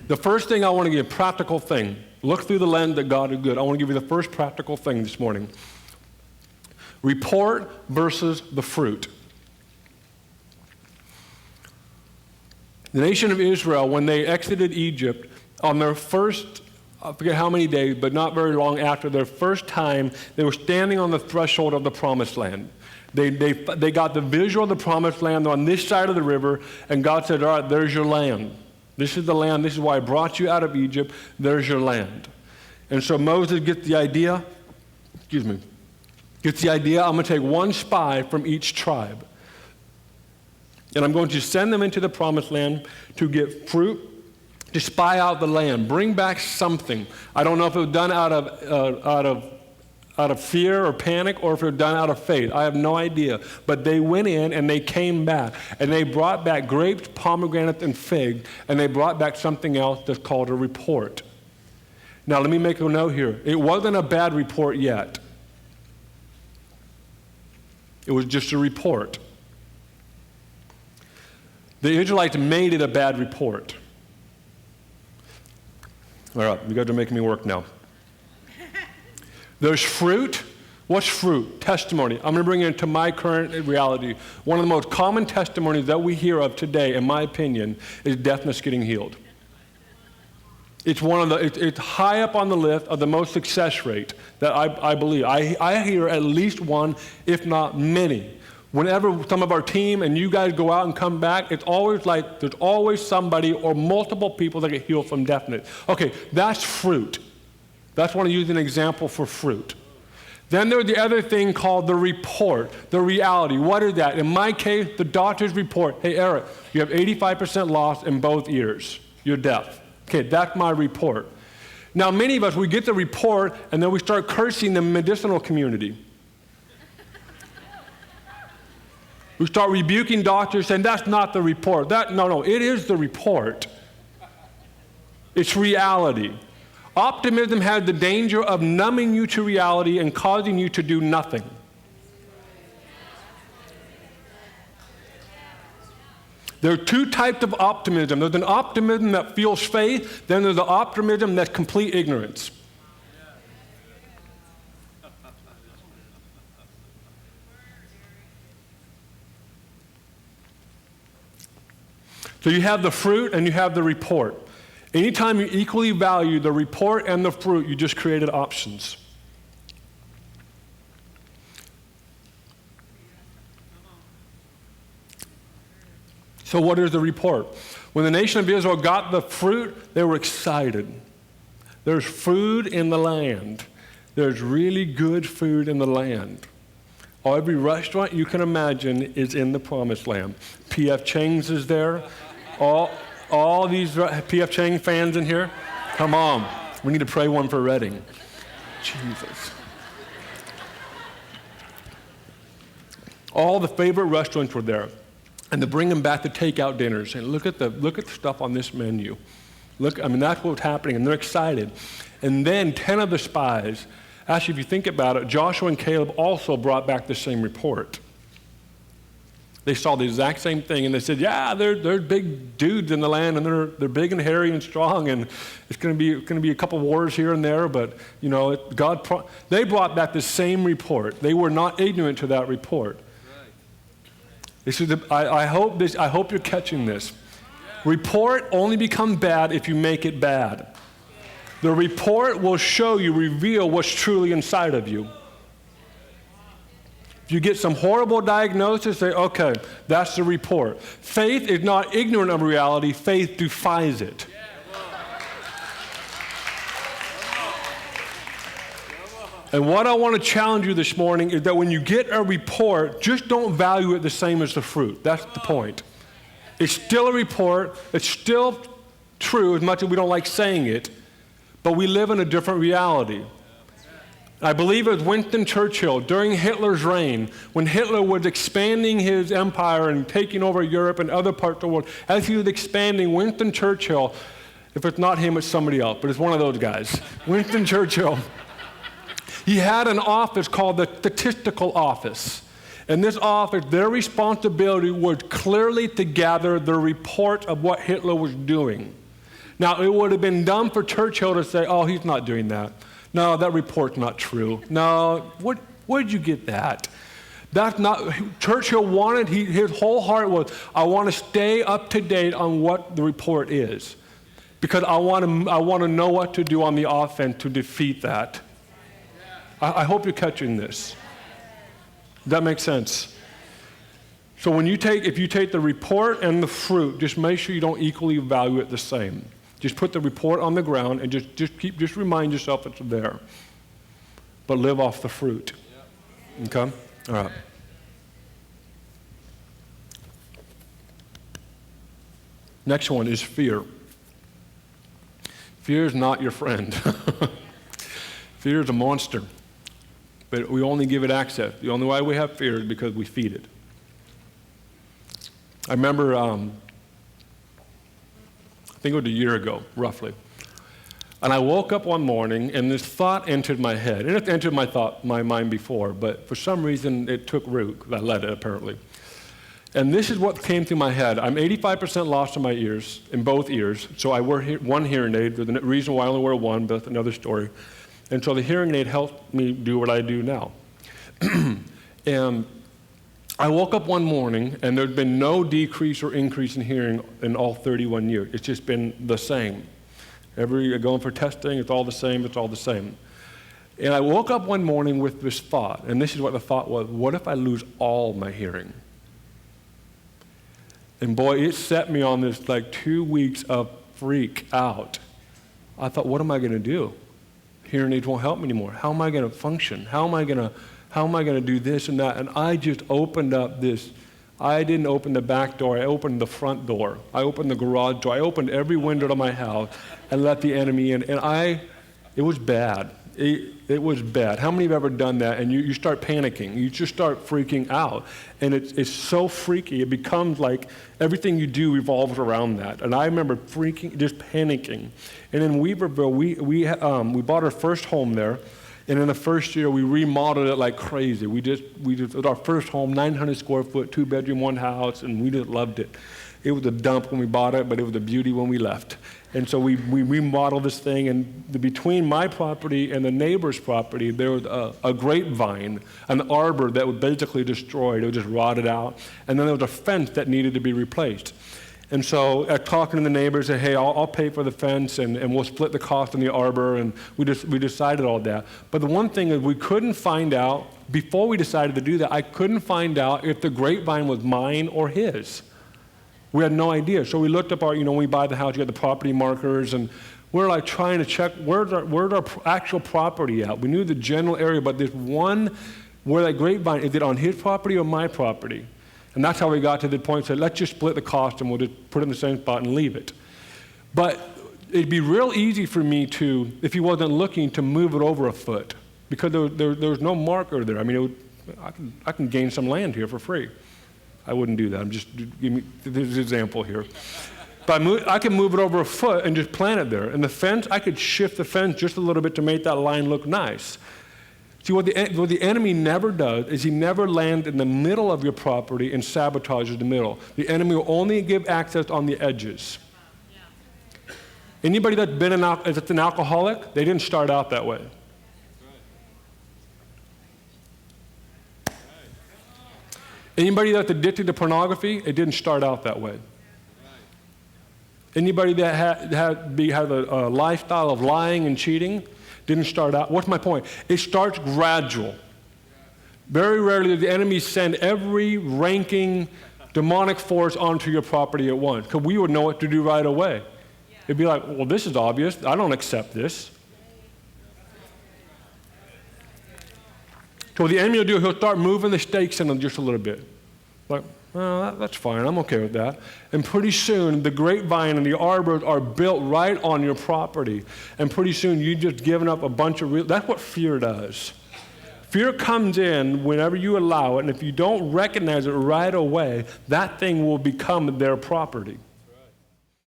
The first thing I want to give you, a practical thing. Look through the lens that God is good. I want to give you the first practical thing this morning. Report versus the fruit. The nation of Israel, when they exited Egypt, on their first, I forget how many days, but not very long after their first time, they were standing on the threshold of the promised land. They got the visual of the promised land on this side of the river, and God said, all right, there's your land. This is the land. This is why I brought you out of Egypt. There's your land. And so Moses gets the idea, I'm going to take one spy from each tribe. And I'm going to send them into the promised land to get fruit, to spy out the land, bring back something. I don't know if it was done out of fear or panic, or if it was done out of faith. I have no idea. But they went in and they came back, and they brought back grapes, pomegranates, and fig, and they brought back something else that's called a report. Now let me make a note here. It wasn't a bad report yet. It was just a report. The Israelites made it a bad report. All right, you guys are making me work now. There's fruit. What's fruit? Testimony. I'm going to bring it into my current reality. One of the most common testimonies that we hear of today, in my opinion, is deafness getting healed. It's it's high up on the list of the most success rate that I believe. I hear at least one, if not many. Whenever some of our team and you guys go out and come back, it's always like there's always somebody or multiple people that get healed from deafness. Okay, that's fruit. That's what I use an example for fruit. Then there's the other thing called the report, the reality. What is that? In my case, the doctor's report. Hey, Eric, you have 85% loss in both ears. You're deaf. Okay, that's my report. Now, many of us, we get the report, and then we start cursing the medicinal community. We start rebuking doctors, saying that's not the report. No, it is the report. It's reality. Optimism has the danger of numbing you to reality and causing you to do nothing. There are two types of optimism. There's an optimism that feels faith, then there's an optimism that's complete ignorance. So you have the fruit and you have the report. Anytime you equally value the report and the fruit, you just created options. So what is the report? When the nation of Israel got the fruit, they were excited. There's food in the land. There's really good food in the land. Every restaurant you can imagine is in the promised land. P.F. Chang's is there. All these P.F. Chang fans in here, come on. We need to pray one for Redding. Jesus. All the favorite restaurants were there. And to bring them back to takeout dinners. And look at the stuff on this menu. That's what's happening. And they're excited. And then 10 of the spies, actually, if you think about it, Joshua and Caleb also brought back the same report. They saw the exact same thing, and they said, yeah, they're big dudes in the land, and they're big and hairy and strong, and it's going to be a couple wars here and there, but, they brought back the same report. They were not ignorant to that report. I hope you're catching this. Report only becomes bad if you make it bad. The report will reveal what's truly inside of you. If you get some horrible diagnosis, say, okay, that's the report. Faith is not ignorant of reality. Faith defies it. And what I want to challenge you this morning is that when you get a report, just don't value it the same as the fruit. That's the point. It's still a report. It's still true, as much as we don't like saying it, but we live in a different reality. I believe it was Winston Churchill during Hitler's reign, when Hitler was expanding his empire and taking over Europe and other parts of the world. As he was expanding, Winston Churchill, if it's not him, it's somebody else, but it's one of those guys. Winston Churchill, he had an office called the Statistical Office. In this office, their responsibility was clearly to gather the report of what Hitler was doing. Now, it would have been dumb for Churchill to say, oh, he's not doing that. No, that report's not true. No, where'd you get that? That's not, Churchill wanted, his whole heart was, I want to stay up to date on what the report is. Because I want to know what to do on the offense to defeat that. I hope you're catching this. Does that make sense? So if you take the report and the fruit, just make sure you don't equally value it the same. Just put the report on the ground and just remind yourself it's there. But live off the fruit. Okay? All right. Next one is fear. Fear is not your friend. Fear is a monster. But we only give it access. The only way we have fear is because we feed it. I remember, I think it was a year ago, roughly. And I woke up one morning and this thought entered my head. And it entered my mind before, but for some reason it took root. I let it, apparently. And this is what came through my head. I'm 85% lost in my ears, in both ears. So I wear one hearing aid. There's a reason why I only wear one, but that's another story. And so the hearing aid helped me do what I do now. And I woke up one morning, and there'd been no decrease or increase in hearing in all 31 years. It's just been the same. Going for testing, it's all the same, it's all the same. And I woke up one morning with this thought, and this is what the thought was: what if I lose all my hearing? And boy, it set me on this 2 weeks of freak out. I thought, what am I going to do? Hearing aids won't help me anymore. How am I going to function? How am I going to do this and that? And I just opened up this. I didn't open the back door. I opened the front door. I opened the garage door. I opened every window to my house and let the enemy in. And it was bad. It was bad. How many have ever done that? And you start panicking. You just start freaking out. And it's so freaky. It becomes like everything you do revolves around that. And I remember freaking, just panicking. And in Weaverville, we bought our first home there. And in the first year, we remodeled it like crazy. It was our first home, 900 square foot, 2-bedroom, 1 house, and we just loved it. It was a dump when we bought it, but it was a beauty when we left. And so we remodeled this thing, and between my property and the neighbor's property, there was a grapevine, an arbor that was basically destroyed. It was just rotted out. And then there was a fence that needed to be replaced. And so talking to the neighbors, said, hey, I'll pay for the fence, and we'll split the cost on the arbor, and we decided all that. But the one thing is we couldn't find out, before we decided to do that, I couldn't find out if the grapevine was mine or his. We had no idea. So we looked up when we buy the house, you got the property markers, and we're trying to check where's our actual property at. We knew the general area, but there's one where that grapevine, is it on his property or my property? And that's how we got to the point, said, let's just split the cost and we'll just put it in the same spot and leave it. But it'd be real easy for me to, if he wasn't looking, to move it over a foot, because there was no marker there. I mean, I can gain some land here for free. I wouldn't do that. I'm just giving this example here. But I can move it over a foot and just plant it there. And the fence, I could shift the fence just a little bit to make that line look nice. See, what the enemy never does is he never lands in the middle of your property and sabotages the middle. The enemy will only give access on the edges. Anybody that's been that's an alcoholic, they didn't start out that way. Anybody that's addicted to pornography, it didn't start out that way. Anybody that had a lifestyle of lying and cheating, didn't start out. What's my point? It starts gradual. Very rarely does the enemy send every ranking demonic force onto your property at once, because we would know what to do right away. It'd be like, well, this is obvious. I don't accept this. So what the enemy will do, he'll start moving the stakes in just a little bit. Like, well, that's fine. I'm okay with that. And pretty soon, the grapevine and the arbors are built right on your property. And pretty soon, you've just given up a bunch of that's what fear does. Fear comes in whenever you allow it, and if you don't recognize it right away, that thing will become their property.